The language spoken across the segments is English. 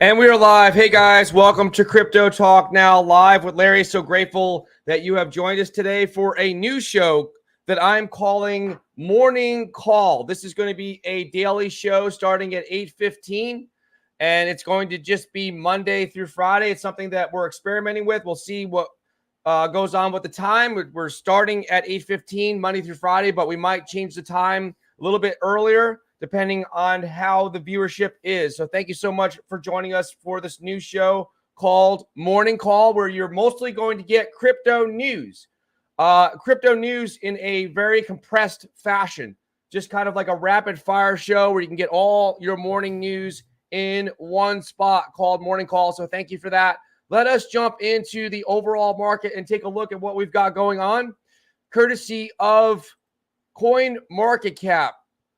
And we are live. Hey guys, welcome to Crypto Talk Now live with Larry. So grateful that you have joined us today for a new show that I'm calling Morning Call. This is going to be a daily show starting at 8:15, and it's going to just be Monday through Friday. It's something that we're experimenting with. We'll see what goes on with the time. We're starting at 8:15 Monday through Friday, but we might change the time a little bit earlier depending on how the viewership is. So thank you so much for joining us for this new show called Morning Call, where you're mostly going to get crypto news in a very compressed fashion, just kind of like a rapid fire show where you can get all your morning news in one spot called Morning Call. So thank you for that. Let us jump into the overall market and take a look at what we've got going on, courtesy of Coin Market Cap.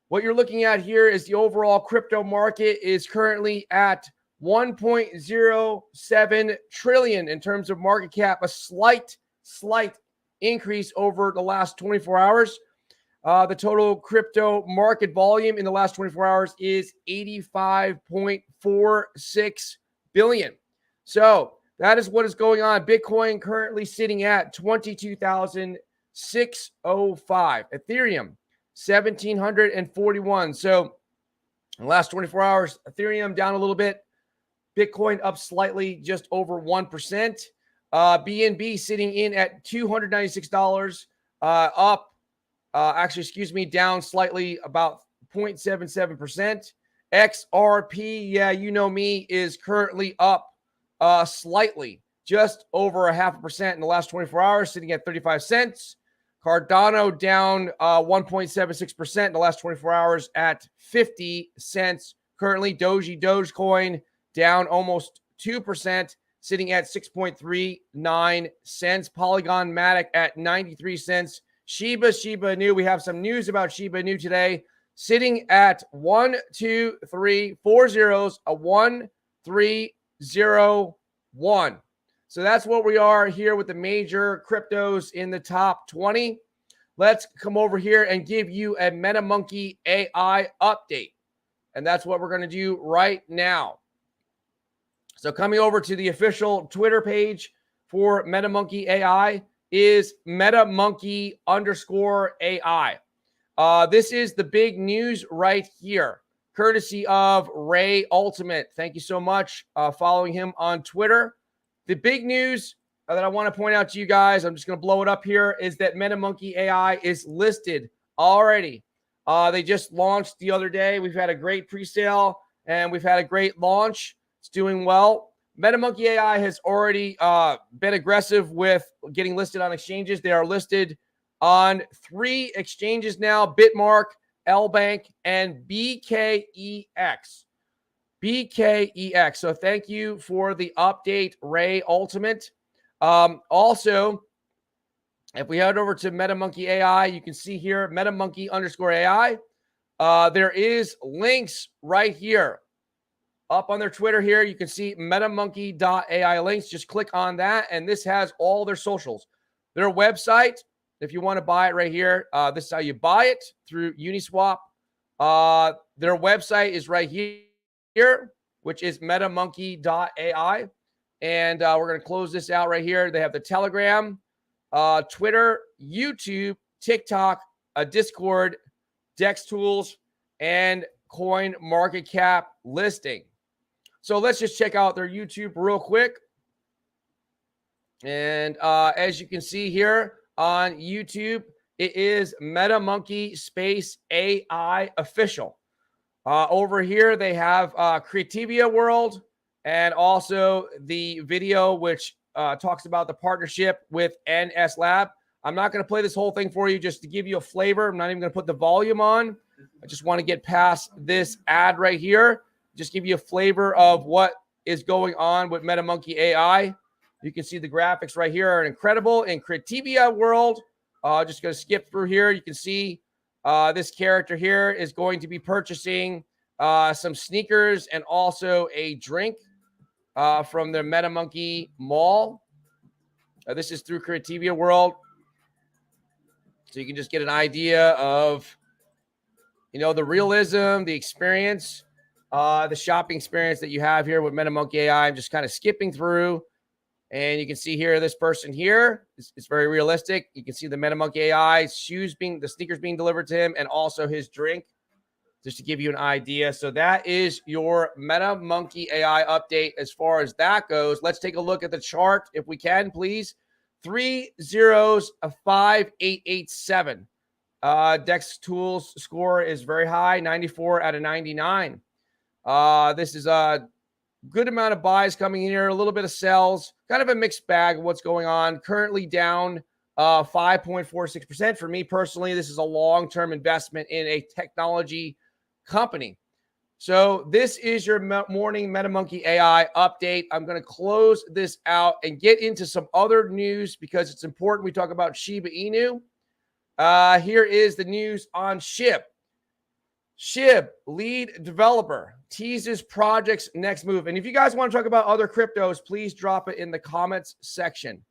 What you're looking at here is the overall crypto market is currently at 1.07 trillion in terms of market cap, a slight increase over the last 24 hours. The total crypto market volume in the last 24 hours is 85.46 billion. So that is what is going on. Bitcoin currently sitting at 22,605. Ethereum 1,741. So in the last 24 hours, Ethereum down a little bit. Bitcoin up slightly, just over 1%. BNB sitting in at $296, down slightly, about 0.77%. XRP, yeah, you know me, is currently up slightly, just over 0.5% in the last 24 hours, sitting at 35 cents. Cardano down 1.76% in the last 24 hours at 50 cents. Currently, Dogecoin down almost 2%, sitting at 6.39 cents. Polygon Matic at 93 cents. Shiba Inu, we have some news about Shiba Inu today, sitting at 1, 2, 3, 4 zeros, a 1, 3, 0, 1. So that's what we are here with the major cryptos in the top 20. Let's come over here and give you a Metamonkey AI update. And that's what we're going to do right now. So coming over to the official Twitter page for Metamonkey AI is Metamonkey_AI. This is the big news right here, courtesy of Ray Ultimate. Thank you so much following him on Twitter. The big news that I want to point out to you guys, I'm just going to blow it up here, is that Metamonkey AI is listed already. They just launched the other day. We've had a great pre-sale and we've had a great launch. It's doing well. Metamonkey AI has already been aggressive with getting listed on exchanges. They are listed on 3 exchanges now: Bitmark, LBank, and BKEX. BKEX. So thank you for the update, Ray Ultimate. Also, if we head over to Metamonkey AI, you can see here Metamonkey_AI. There is links right here up on their Twitter here. You can see Metamonkey.ai links. Just click on that, and this has all their socials. Their website, if you want to buy it right here, this is how you buy it through Uniswap. Their website is right here, which is Metamonkey.ai. And we're going to close this out right here. They have the Telegram, Twitter, YouTube, TikTok, Discord, Dex Tools, and Coin Market Cap listing. So let's just check out their YouTube real quick. And as you can see here on YouTube, it is Metamonkey Space AI Official. Over here, they have Creativia World, and also the video which talks about the partnership with NS Lab. I'm not going to play this whole thing for you just to give you a flavor. I'm not even going to put the volume on. I just want to get past this ad right here. Just give you a flavor of what is going on with Metamonkey AI. You can see the graphics right here are incredible. In Creativia World, just going to skip through here. You can see this character here is going to be purchasing some sneakers and also a drink from the Metamonkey Mall. This is through Creativia World. So you can just get an idea of, the realism, the experience. the shopping experience that you have here with Metamonkey AI. I'm just kind of skipping through. And you can see here, this person here, it's very realistic. You can see the Metamonkey AI the sneakers being delivered to him, and also his drink, just to give you an idea. So that is your Metamonkey AI update as far as that goes. Let's take a look at the chart, if we can, please. 3 zeros, a 5887. Dex Tools score is very high, 94 out of 99. This is a good amount of buys coming in here, a little bit of sells, kind of a mixed bag of what's going on. Currently down 5.46%. For me personally, this is a long-term investment in a technology company. So this is your morning Metamonkey AI update. I'm going to close this out and get into some other news because it's important we talk about Shiba Inu. Here is the news on SHIB. SHIB, lead developer, teases project's next move. And if you guys want to talk about other cryptos, please drop it in the comments section.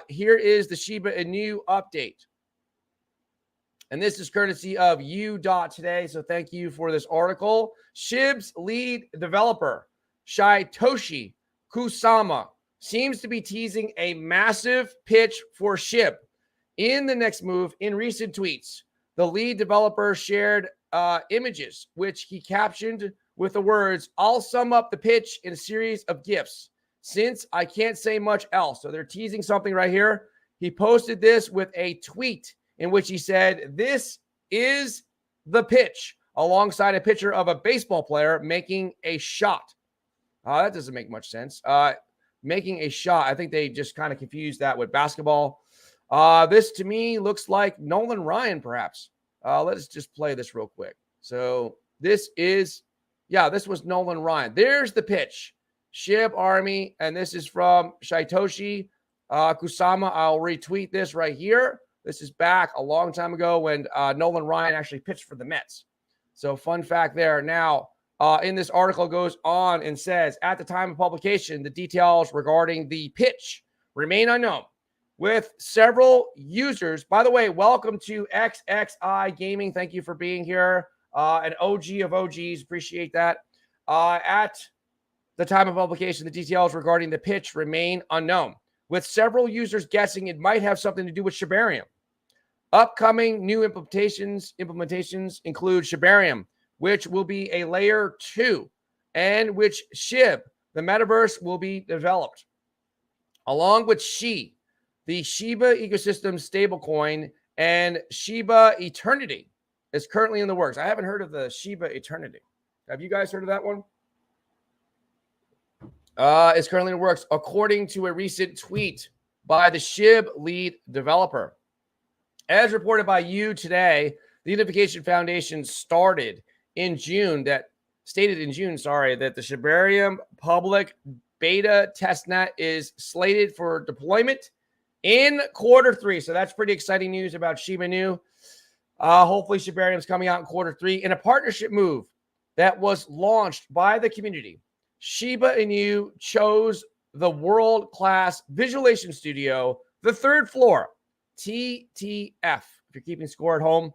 Here is the Shiba Inu update. And this is courtesy of u.today. So thank you for this article. SHIB's lead developer, Satoshi Kusama, seems to be teasing a massive pitch for SHIB in the next move. In recent tweets, the lead developer shared images, which he captioned with the words, "I'll sum up the pitch in a series of GIFs, since I can't say much else." So they're teasing something right here. He posted this with a tweet in which he said, "This is the pitch," alongside a picture of a baseball player making a shot. That doesn't make much sense. Making a shot. I think they just kind of confused that with basketball. This to me looks like Nolan Ryan, perhaps. Let's just play this real quick. So this was Nolan Ryan. There's the pitch. SHIB Army, and this is from Satoshi Kusama. I'll retweet this right here. This is back a long time ago when Nolan Ryan actually pitched for the Mets. So fun fact there. Now, in this article goes on and says, at the time of publication, the details regarding the pitch remain unknown, with several users. By the way, welcome to XXI Gaming. Thank you for being here. An OG of OGs. Appreciate that. At the time of publication, the details regarding the pitch remain unknown, with several users guessing it might have something to do with Shibarium. Upcoming new implementations include Shibarium, which will be a layer 2, and which SHIB, the metaverse, will be developed, along with the Shiba ecosystem stablecoin, and Shiba Eternity is currently in the works. I haven't heard of the Shiba Eternity. Have you guys heard of that one? It's currently in the works, according to a recent tweet by the SHIB lead developer. As reported by you today, the Unification Foundation stated in June that the Shibarium public beta testnet is slated for deployment in Q3. So that's pretty exciting news about Shiba Inu. Hopefully Shibarium is coming out in Q3 in a partnership move that was launched by the community. Shiba Inu chose the world-class visualization studio, the third floor, TTF, if you're keeping score at home,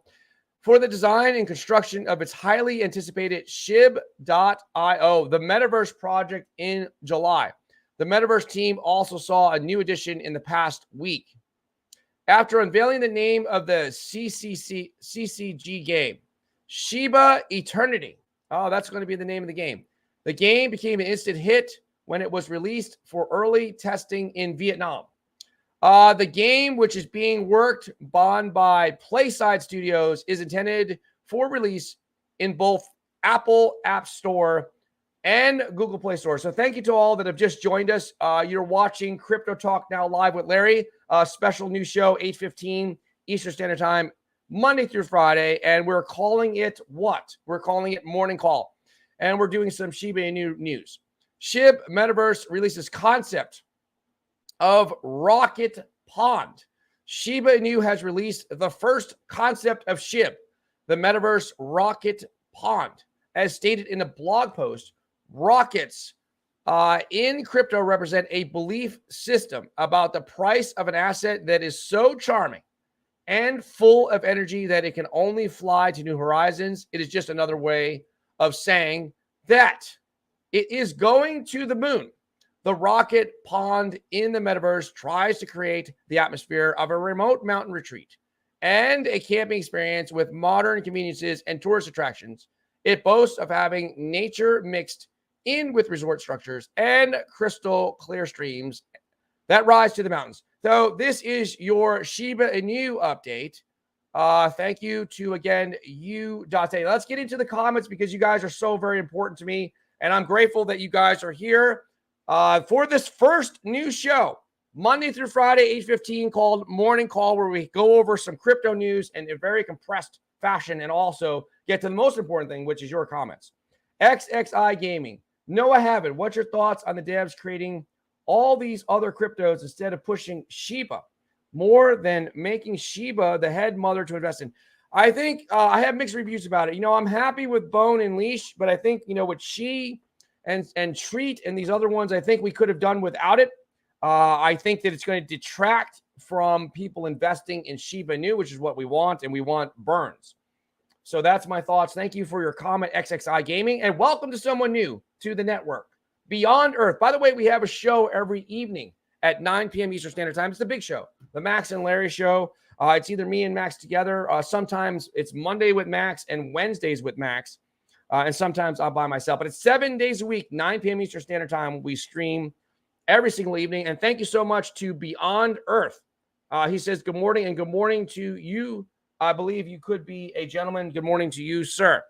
for the design and construction of its highly anticipated SHIB.io, the metaverse project in July. The metaverse team also saw a new addition in the past week. After unveiling the name of the CCG game, Shiba Eternity. Oh, that's going to be the name of the game. The game became an instant hit when it was released for early testing in Vietnam. The game, which is being worked on by Playside Studios, is intended for release in both Apple App Store and Google Play Store. So thank you to all that have just joined us. You're watching Crypto Talk Now live with Larry, a special new show, 8:15 Eastern Standard Time, Monday through Friday. And we're calling it what? We're calling it Morning Call. And we're doing some Shiba Inu news. SHIB Metaverse releases concept of Rocket Pond. Shiba Inu has released the first concept of SHIB, the metaverse Rocket Pond. As stated in a blog post, rockets in crypto represent a belief system about the price of an asset that is so charming and full of energy that it can only fly to new horizons. It is just another way of saying that it is going to the moon. The rocket pond in the metaverse tries to create the atmosphere of a remote mountain retreat and a camping experience with modern conveniences and tourist attractions. It boasts of having nature mixed in with resort structures and crystal clear streams that rise to the mountains. So this is your Shiba Inu update. Thank you to, again, you.a. Let's get into the comments because you guys are so very important to me. And I'm grateful that you guys are here for this first new show, Monday through Friday, 8:15, called Morning Call, where we go over some crypto news in a very compressed fashion and also get to the most important thing, which is your comments. XXI Gaming. Noah Havett, what's your thoughts on the devs creating all these other cryptos instead of pushing Shiba more than making Shiba the head mother to invest in? I think I have mixed reviews about it. I'm happy with Bone and Leash, but I think, with She and Treat and these other ones, I think we could have done without it. I think that it's going to detract from people investing in Shiba Inu, which is what we want, and we want burns. So that's my thoughts. Thank you for your comment, XXI Gaming, and welcome to someone new to the network. Beyond Earth. By the way, we have a show every evening at 9 p.m. Eastern Standard Time. It's the big show, the Max and Larry show. It's either me and Max together. Sometimes it's Monday with Max and Wednesdays with Max. And sometimes I'm by myself. But it's 7 days a week, 9 p.m. Eastern Standard Time. We stream every single evening. And thank you so much to Beyond Earth. He says, good morning, and good morning to you. I believe you could be a gentleman. Good morning to you, sir.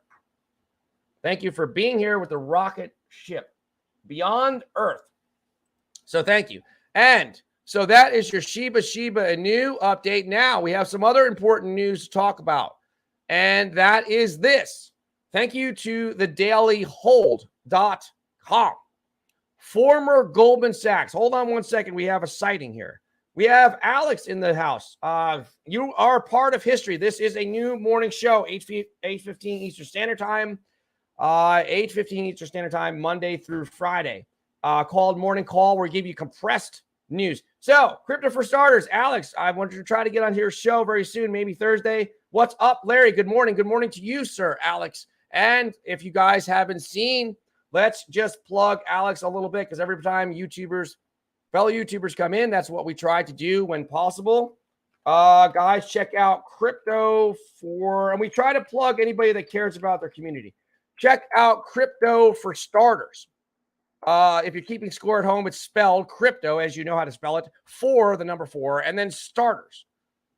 Thank you for being here with the rocket ship, Beyond Earth. So thank you. And so that is your Shiba Inu update. Now we have some other important news to talk about. And that is this. Thank you to the dailyhold.com. Former Goldman Sachs. Hold on one second. We have a sighting here. We have Alex in the house. You are part of history. This is a new morning show, 8:15 Eastern Standard Time. 8:15 Eastern Standard Time, Monday through Friday, called Morning Call, where we give you compressed news. So, crypto for starters, Alex, I wanted to try to get on your show very soon, maybe Thursday. What's up, Larry? Good morning. Good morning to you, sir, Alex. And if you guys haven't seen, let's just plug Alex a little bit, because every time fellow YouTubers come in, that's what we try to do when possible. Guys, check out Crypto and we try to plug anybody that cares about their community. Check out Crypto for Starters. If you're keeping score at home, it's spelled crypto, as you know how to spell it, the number 4, and then starters.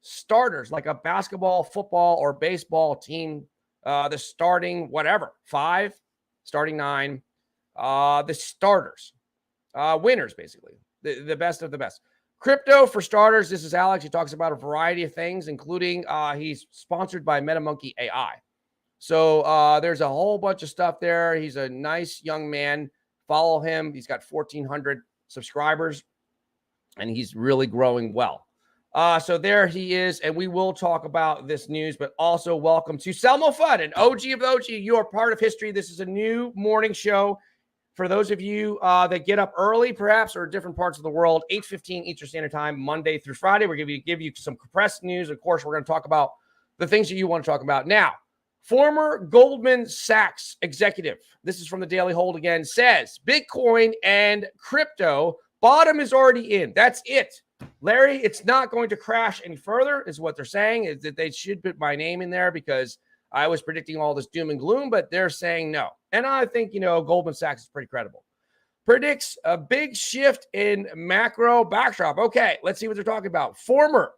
Starters, like a basketball, football, or baseball team, the starting whatever, 5, starting 9, the starters, winners, basically, the best of the best. Crypto for Starters, this is Alex. He talks about a variety of things, including he's sponsored by Metamonkey AI. So there's a whole bunch of stuff there. He's a nice young man. Follow him. He's got 1,400 subscribers, and he's really growing well. So there he is, and we will talk about this news, but also welcome to Selmo Fudd, an OG of the OG. You are part of history. This is a new morning show. For those of you that get up early, perhaps, or different parts of the world, 8:15 Eastern Standard Time, Monday through Friday. We're going to give you some compressed news. Of course, we're going to talk about the things that you want to talk about. Now, former Goldman Sachs executive, this is from the Daily Hold again, says Bitcoin and crypto bottom is already in. That's it. Larry, it's not going to crash any further, is what they're saying. Is that they should put my name in there because I was predicting all this doom and gloom, but they're saying no. And I think, Goldman Sachs is pretty credible. Predicts a big shift in macro backdrop. Okay, let's see what they're talking about. Former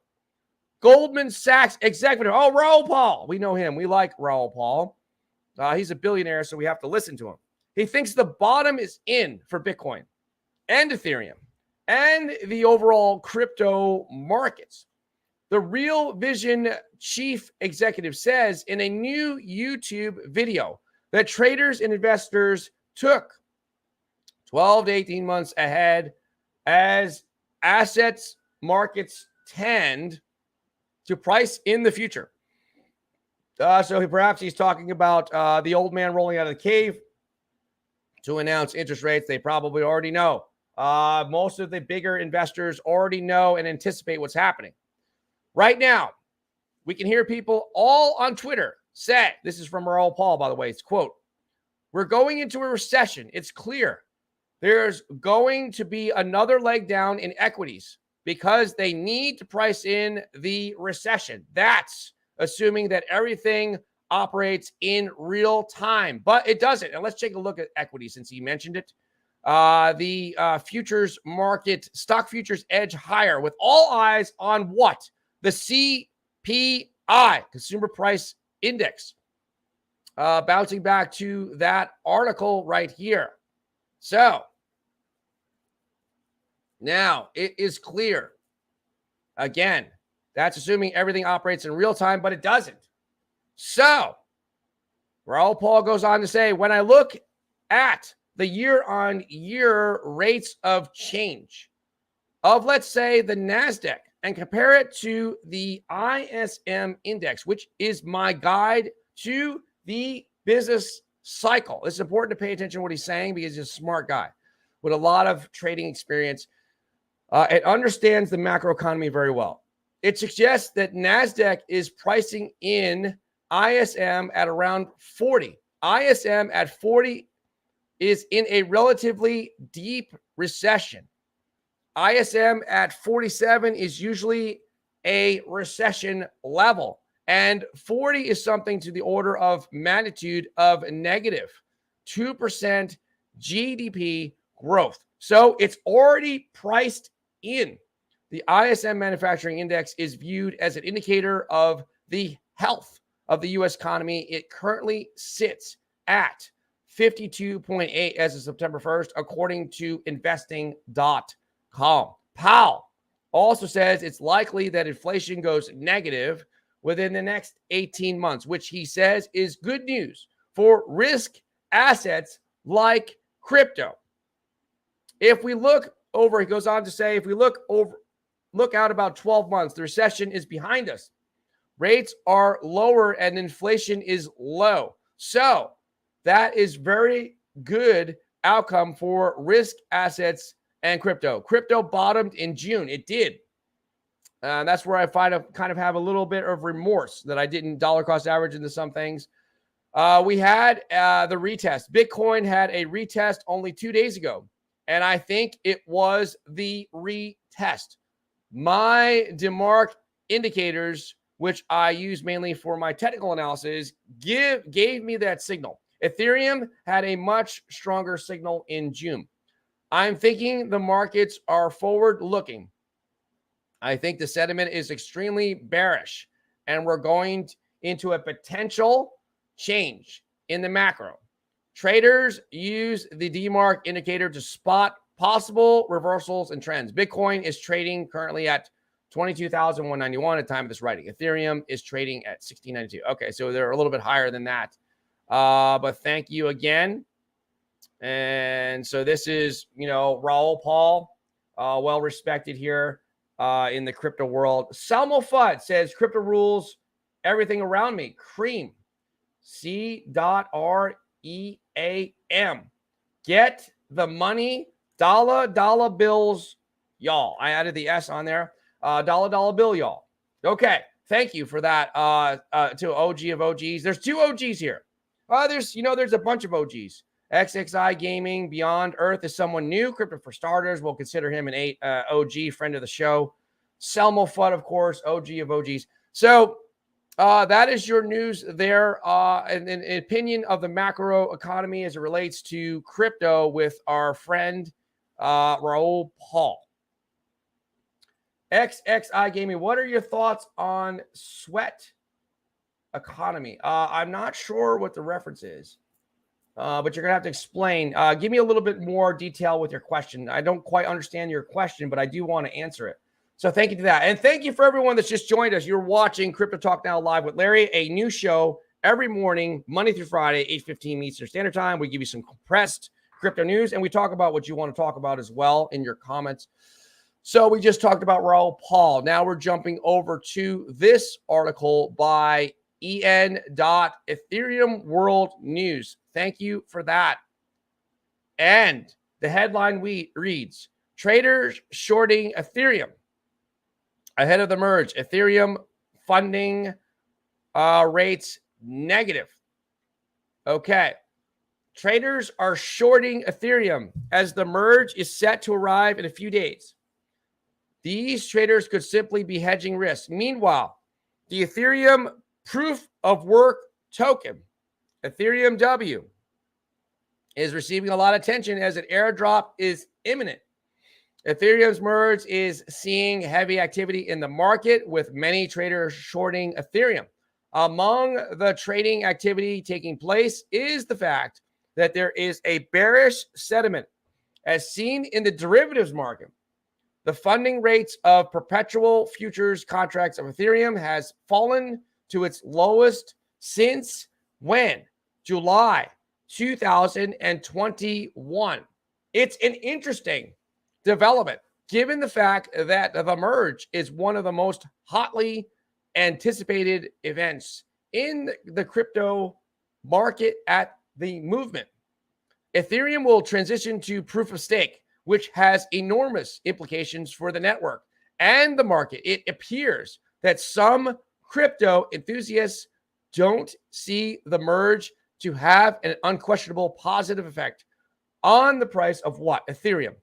Goldman Sachs executive. Oh, Raoul Pal. We know him. We like Raoul Pal. He's a billionaire, so we have to listen to him. He thinks the bottom is in for Bitcoin and Ethereum and the overall crypto markets. The Real Vision chief executive says in a new YouTube video that traders and investors took 12 to 18 months ahead as assets markets tend to price in the future. So perhaps he's talking about the old man rolling out of the cave to announce interest rates. They probably already know. Most of the bigger investors already know and anticipate what's happening. Right now, we can hear people all on Twitter say, this is from Raoul Pal, by the way, it's quote, We're going into a recession. It's clear. There's going to be another leg down in equities because they need to price in the recession. That's assuming that everything operates in real time, but it doesn't. And let's take a look at equity since you mentioned it. The futures market, stock futures edge higher with all eyes on what? The CPI, Consumer Price Index. Bouncing back to that article right here. So now it is clear. Again, that's assuming everything operates in real time, but it doesn't. So Raoul Paul goes on to say, when I look at the year-on-year rates of change of, let's say, the NASDAQ and compare it to the ISM index, which is my guide to the business cycle. It's important to pay attention to what he's saying because he's a smart guy with a lot of trading experience. It understands the macroeconomy very well. It suggests that NASDAQ is pricing in ISM at around 40. ISM at 40 is in a relatively deep recession. ISM at 47 is usually a recession level. And 40 is something to the order of magnitude of negative 2% GDP growth. So it's already priced in. The ISM Manufacturing Index is viewed as an indicator of the health of the U.S. economy. It currently sits at 52.8 as of September 1st, according to investing.com. Powell also says it's likely that inflation goes negative within the next 18 months, which he says is good news for risk assets like crypto. If we look over, he goes on to say, if we look out about 12 months, the recession is behind us. Rates are lower and inflation is low. So that is very good outcome for risk assets and crypto. Crypto bottomed in June. It did. That's where I kind of have a little bit of remorse that I didn't dollar cost average into some things. We had the retest. Bitcoin had a retest only 2 days ago, and I think it was the retest. My DeMark indicators, which I use mainly for my technical analysis, gave me that signal. Ethereum had a much stronger signal in June. I'm thinking the markets are forward-looking. I think the sentiment is extremely bearish, and we're going into a potential change in the macro. Traders use the DMARC indicator to spot possible reversals and trends. Bitcoin is trading currently at 22,191 at the time of this writing. Ethereum is trading at 1692. Okay, so they're a little bit higher than that. But thank you again. And so this is, Raoul Paul, well respected here in the crypto world. Salmo Fudd says crypto rules everything around me. Cream. C.REAM. Get the money. Dollar bills, y'all. I added the S on there. Dollar bill, y'all. Okay. Thank you for that. To OG of OGs. There's two OGs here. There's a bunch of OGs. XXI Gaming, Beyond Earth is someone new. Crypto for Starters, we'll consider him an OG, friend of the show. Selmo Fudd, of course, OG of OGs. So that is your news there. And an opinion of the macro economy as it relates to crypto with our friend Raoul Paul. XXI Gaming, what are your thoughts on sweat economy? I'm not sure what the reference is. But you're going to have to explain. Give me a little bit more detail with your question. I don't quite understand your question, but I do want to answer it. So thank you to that. And thank you for everyone that's just joined us. You're watching Crypto Talk Now Live with Larry, a new show every morning, Monday through Friday, 8:15 Eastern Standard Time. We give you some compressed crypto news, and we talk about what you want to talk about as well in your comments. So we just talked about Raoul Paul. Now we're jumping over to this article by en.Ethereum World News. Thank you for that. And the headline reads, traders shorting Ethereum ahead of the merge. Ethereum funding rates negative. Okay. Traders are shorting Ethereum as the merge is set to arrive in a few days. These traders could simply be hedging risk. Meanwhile, the Ethereum proof of work token, Ethereum W, is receiving a lot of attention as an airdrop is imminent. Ethereum's merge is seeing heavy activity in the market with many traders shorting Ethereum. Among the trading activity taking place is the fact that there is a bearish sentiment as seen in the derivatives market. The funding rates of perpetual futures contracts of Ethereum has fallen to its lowest since when? July 2021. It's an interesting development, given the fact that the merge is one of the most hotly anticipated events in the crypto market at the movement. Ethereum will transition to proof of stake, which has enormous implications for the network and the market. It appears that some crypto enthusiasts don't see the merge to have an unquestionable positive effect on the price of what? Ethereum.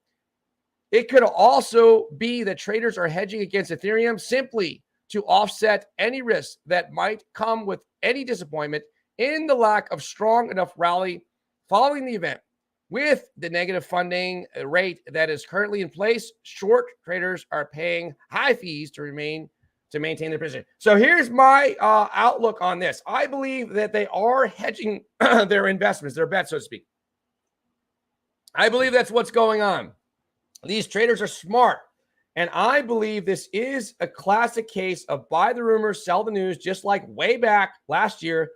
It could also be that traders are hedging against Ethereum simply to offset any risk that might come with any disappointment in the lack of strong enough rally following the event. With the negative funding rate that is currently in place, short traders are paying high fees to maintain their position. So here's my outlook on this. I believe that they are hedging their investments, their bets, so to speak. I believe that's what's going on. These traders are smart. And I believe this is a classic case of buy the rumors, sell the news, just like way back last year.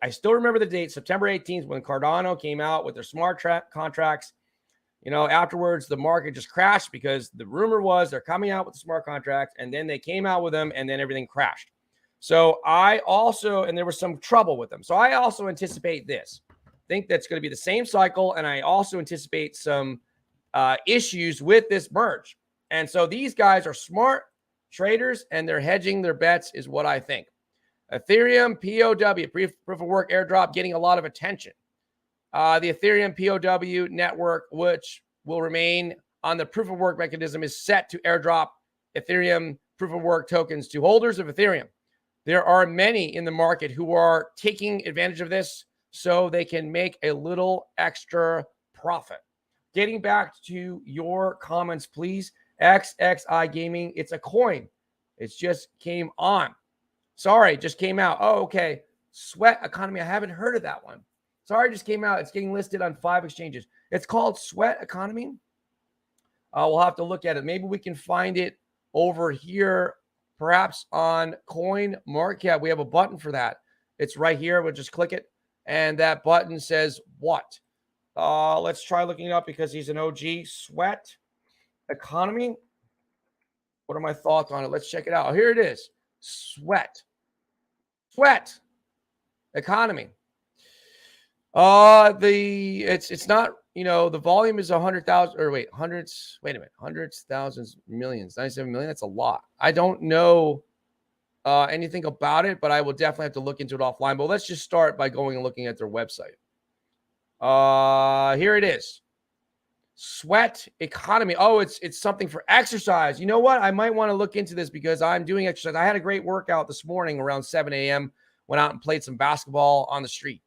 I still remember the date, September 18th, when Cardano came out with their smart contracts. Afterwards, the market just crashed because the rumor was they're coming out with the smart contracts, and then they came out with them, and then everything crashed. So and there was some trouble with them. So I also anticipate this. I think that's going to be the same cycle, and I also anticipate some issues with this merge. And so these guys are smart traders, and they're hedging their bets is what I think. Ethereum POW, proof of work airdrop, getting a lot of attention. The Ethereum POW network, which will remain on the proof of work mechanism, is set to airdrop Ethereum proof of work tokens to holders of Ethereum. There are many in the market who are taking advantage of this so they can make a little extra profit. Getting back to your comments, please. XXI Gaming, it's a coin. It just came on. Sorry, just came out. Oh, okay. Sweat Economy. I haven't heard of that one. Sorry, just came out. It's getting listed on 5 exchanges. It's called Sweat Economy. We'll have to look at it. Maybe we can find it over here, perhaps on Coin Market Cap. We have a button for that. It's right here. We'll just click it. And that button says what? Let's try looking it up because he's an OG. Sweat Economy. What are my thoughts on it? Let's check it out. Here it is. Sweat Economy. It's not, the volume is 100,000 or hundreds, thousands, millions, 97 million. That's a lot. I don't know anything about it, but I will definitely have to look into it offline. But let's just start by going and looking at their website. Here it is. Sweat Economy. Oh, it's something for exercise. You know what? I might want to look into this because I'm doing exercise. I had a great workout this morning around 7 a.m. Went out and played some basketball on the street.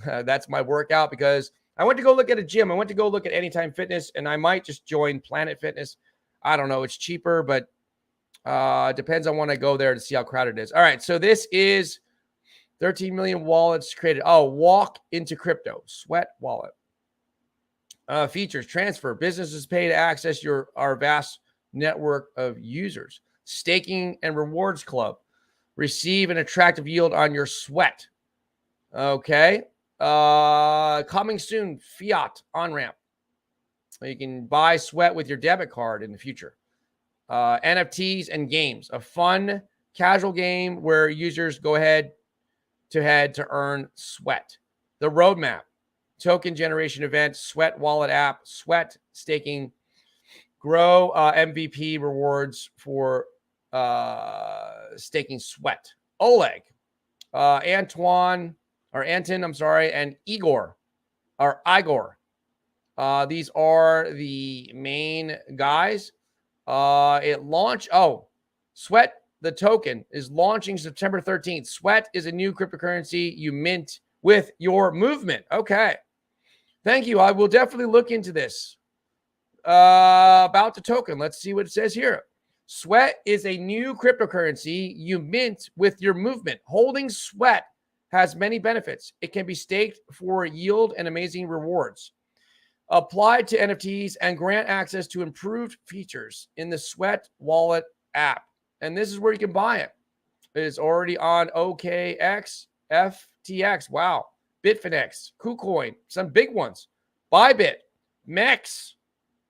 That's my workout because I went to go look at a gym. I went to go look at Anytime Fitness, and I might just join Planet Fitness. I don't know. It's cheaper, but depends on when I go there to see how crowded it is. All right. So this is 13 million wallets created. Oh, walk into crypto. Sweat wallet. Features, transfer, businesses pay to access our vast network of users. Staking and rewards club. Receive an attractive yield on your sweat. Okay. Coming soon, fiat on-ramp. You can buy sweat with your debit card in the future. NFTs and games. A fun, casual game where users go head to earn sweat. The roadmap. Token generation event, Sweat wallet app, Sweat staking, grow MVP rewards for staking Sweat. Oleg, Anton, and Igor or Igor. These are the main guys. It launched. Oh, Sweat, the token, is launching September 13th. Sweat is a new cryptocurrency you mint with your movement. Okay. Thank you. I will definitely look into this. About the token. Let's see what it says here. Sweat is a new cryptocurrency you mint with your movement. Holding Sweat has many benefits. It can be staked for yield and amazing rewards. Applied to NFTs and grant access to improved features in the Sweat Wallet app. And this is where you can buy it. It is already on OKX, FTX, wow, Bitfinex, KuCoin, some big ones, Bybit, MEX,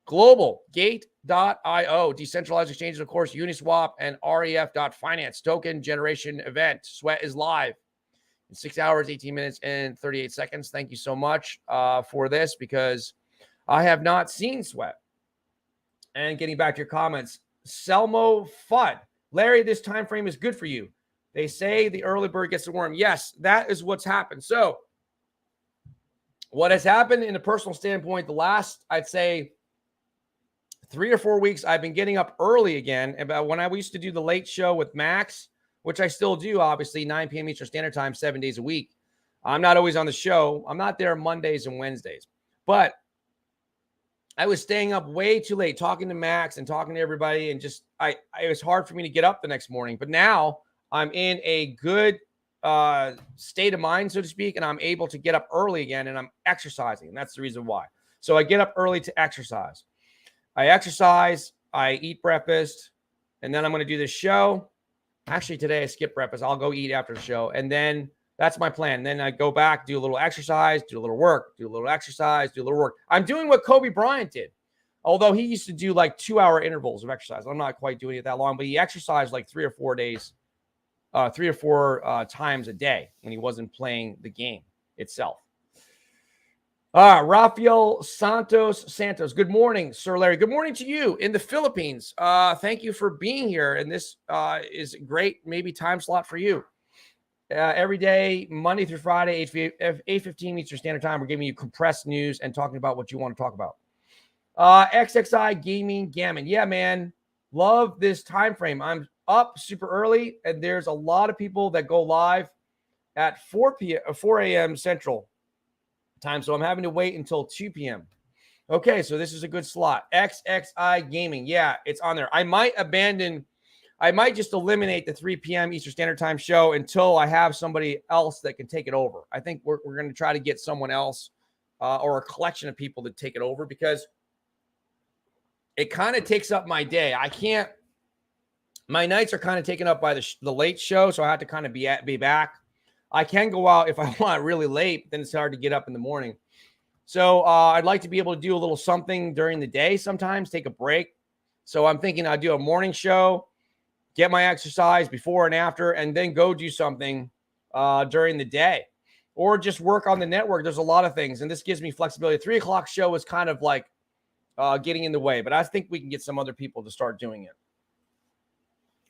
Global, Gate.io, decentralized exchanges, of course, Uniswap, and REF.finance. Token generation event. Sweat is live in 6 hours, 18 minutes, and 38 seconds. Thank you so much for this, because I have not seen Sweat. And getting back to your comments, Selmo Fudd. Larry, this time frame is good for you. They say the early bird gets the worm. Yes, that is what's happened. So what has happened in a personal standpoint, the last, I'd say, 3 or 4 weeks, I've been getting up early again. About when I used to do the late show with Max, which I still do, obviously, 9 p.m. Eastern Standard Time, 7 days a week. I'm not always on the show. I'm not there Mondays and Wednesdays. But I was staying up way too late talking to Max and talking to everybody, and just it was hard for me to get up the next morning. But now I'm in a good state of mind, so to speak, and I'm able to get up early again, and I'm exercising, and that's the reason why. So I get up early to exercise. I exercise, I eat breakfast, and then I'm going to do this show. Actually, today I skipped breakfast. I'll go eat after the show, and then that's my plan. And then I go back, do a little exercise, do a little work, do a little exercise, do a little work. I'm doing what Kobe Bryant did, although he used to do like 2-hour intervals of exercise. I'm not quite doing it that long, but he exercised like 3 or 4 days, 3 or 4 times a day when he wasn't playing the game itself. Rafael Santos. Good morning, Sir Larry. Good morning to you in the Philippines. Thank you for being here. And this is great, maybe time slot for you. Every day, Monday through Friday, 8:15 Eastern Standard Time, we're giving you compressed news and talking about what you want to talk about. XXI Gaming Gammon. Yeah, man. Love this time frame. I'm up super early, and there's a lot of people that go live at 4 a.m. Central time, so I'm having to wait until 2 p.m. Okay, so this is a good slot. XXI Gaming. Yeah, it's on there. I might just eliminate the 3 p.m. Eastern Standard Time show until I have somebody else that can take it over. I think we're going to try to get someone else or a collection of people to take it over, because it kind of takes up my day. My nights are kind of taken up by the late show, so I have to kind of be back. I can go out if I want really late, then it's hard to get up in the morning. So I'd like to be able to do a little something during the day sometimes, take a break. So I'm thinking I'll do a morning show, get my exercise before and after, and then go do something during the day, or just work on the network. There's a lot of things, and this gives me flexibility. 3 o'clock show is kind of like getting in the way, but I think we can get some other people to start doing it.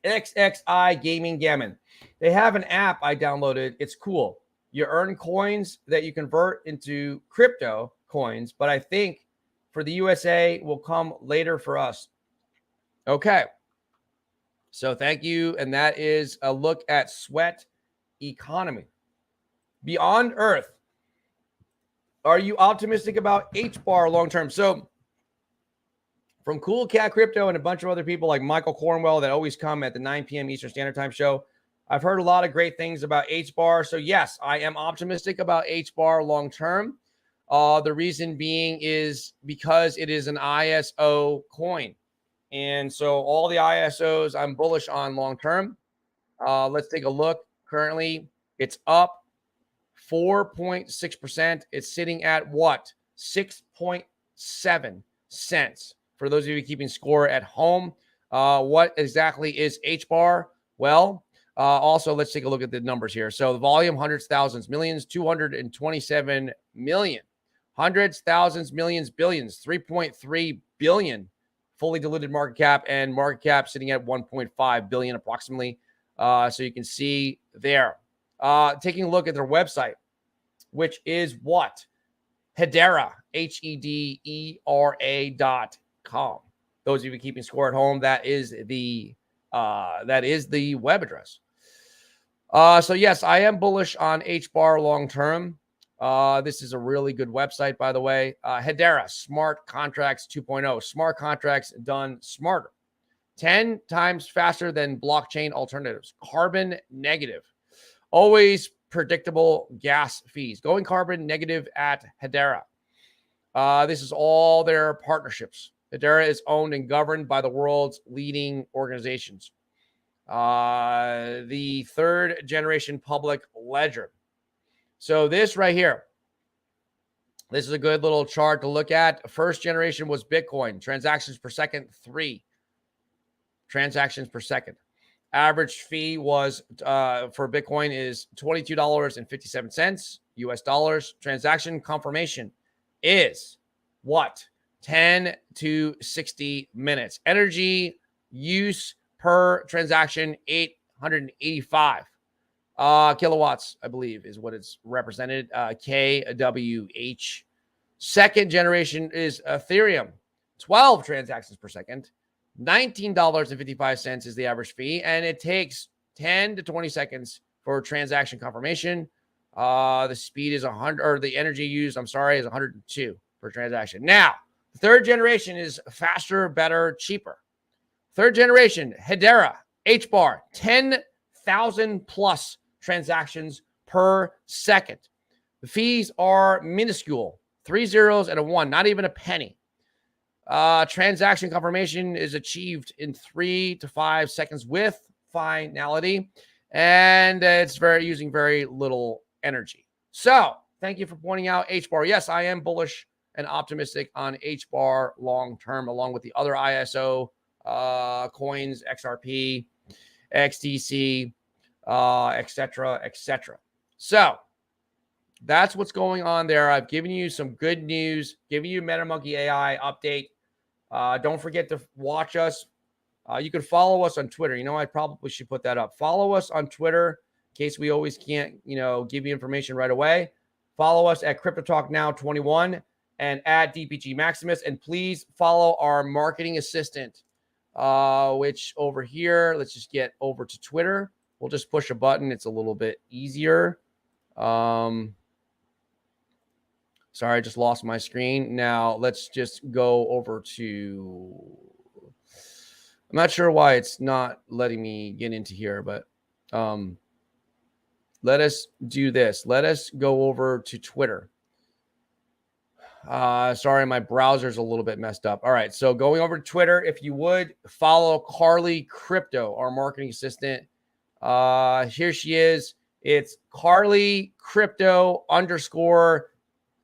XXI Gaming Gammon. They have an app I downloaded. It's cool. You earn coins that you convert into crypto coins, but I think for the USA will come later for us. Okay. So thank you. And that is a look at Sweat Economy. Beyond Earth. Are you optimistic about HBAR long-term? So from Cool Cat Crypto and a bunch of other people like Michael Cornwell that always come at the 9 p.m. Eastern Standard Time show, I've heard a lot of great things about HBAR. So yes, I am optimistic about HBAR long term. The reason being is because it is an ISO coin. And so all the ISOs I'm bullish on long term. Let's take a look. Currently, it's up 4.6%. It's sitting at what? 6.7 cents. For those of you keeping score at home, what exactly is HBAR? Well, also, let's take a look at the numbers here. So the volume, hundreds, thousands, millions, 227 million. Hundreds, thousands, millions, billions, 3.3 billion fully diluted market cap, and market cap sitting at 1.5 billion approximately. So you can see there. Taking a look at their website, which is what? Hedera, HEDERA.com. Those of you keeping score at home, that is the web address. So yes, I am bullish on HBAR long term. This is a really good website, by the way. Hedera, Smart Contracts 2.0. Smart contracts done smarter. 10 times faster than blockchain alternatives. Carbon negative. Always predictable gas fees. Going carbon negative at Hedera. This is all their partnerships. Hedera is owned and governed by the world's leading organizations. The third generation public ledger. So this right here, this is a good little chart to look at. First generation was Bitcoin. Transactions per second, 3 transactions per second. Average fee was for Bitcoin is $22.57 US dollars. Transaction confirmation is what? 10 to 60 minutes. Energy use per transaction, 885 kilowatts, I believe, is what it's represented. kWh. Second generation is Ethereum, 12 transactions per second. $19.55 is the average fee, and it takes 10 to 20 seconds for transaction confirmation. The speed is 100, or the energy used, is 102 per transaction. Now, the third generation is faster, better, cheaper. Third generation, Hedera, HBAR, 10,000 plus transactions per second. The fees are minuscule, 3 zeros and a 1, not even a penny. Transaction confirmation is achieved in 3 to 5 seconds with finality, and it's using very little energy. So thank you for pointing out HBAR. Yes, I am bullish and optimistic on HBAR long term, along with the other ISO coins, XRP, XTC, etc., etc. So that's what's going on there. I've given you some good news, giving you Metamonkey AI update. Don't forget to watch us. You can follow us on Twitter. You know, I probably should put that up. Follow us on Twitter in case we always can't, give you information right away. Follow us at Crypto Talk Now 21 and at DPG Maximus. And please follow our marketing assistant, which over here, let's just get over to Twitter. We'll just push a button. It's a little bit easier. Sorry, I just lost my screen. Now let's just go over to, I'm not sure why it's not letting me get into here, but let us do this. Let us go over to Twitter. Sorry, my browser's a little bit messed up. All right, so going over to Twitter, if you would follow Carly Crypto, our marketing assistant. Here she is. It's Carly Crypto _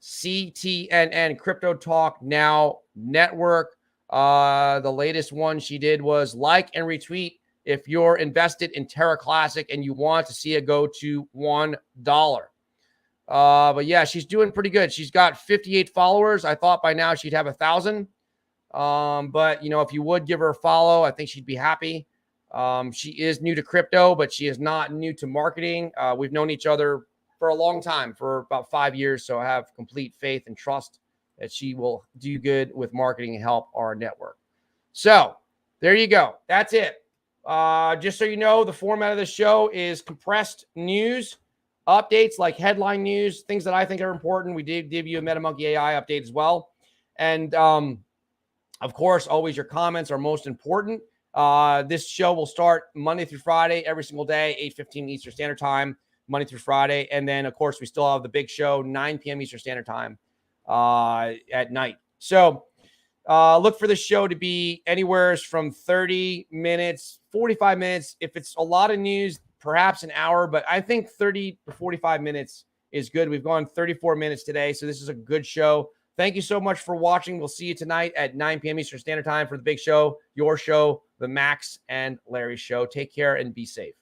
CTNN, Crypto Talk Now Network. The latest one she did was like and retweet if you're invested in Terra Classic and you want to see it go to $1. But yeah, she's doing pretty good. She's got 58 followers. I thought by now she'd have 1,000. But if you would give her a follow, I think she'd be happy. She is new to crypto, but she is not new to marketing. We've known each other for a long time, for about 5 years. So I have complete faith and trust that she will do good with marketing and help our network. So there you go. That's it. Just so you know, the format of the show is compressed news, updates like headline news, things that I think are important. We did give you a Metamonkey AI update as well. And of course, always your comments are most important. This show will start Monday through Friday, every single day, 8:15 Eastern Standard Time. Monday through Friday. And then, of course, we still have the big show, 9 p.m. Eastern Standard Time at night. So look for the show to be anywhere from 30 minutes, 45 minutes. If it's a lot of news, perhaps an hour. But I think 30 to 45 minutes is good. We've gone 34 minutes today. So this is a good show. Thank you so much for watching. We'll see you tonight at 9 p.m. Eastern Standard Time for the big show, your show, the Max and Larry Show. Take care and be safe.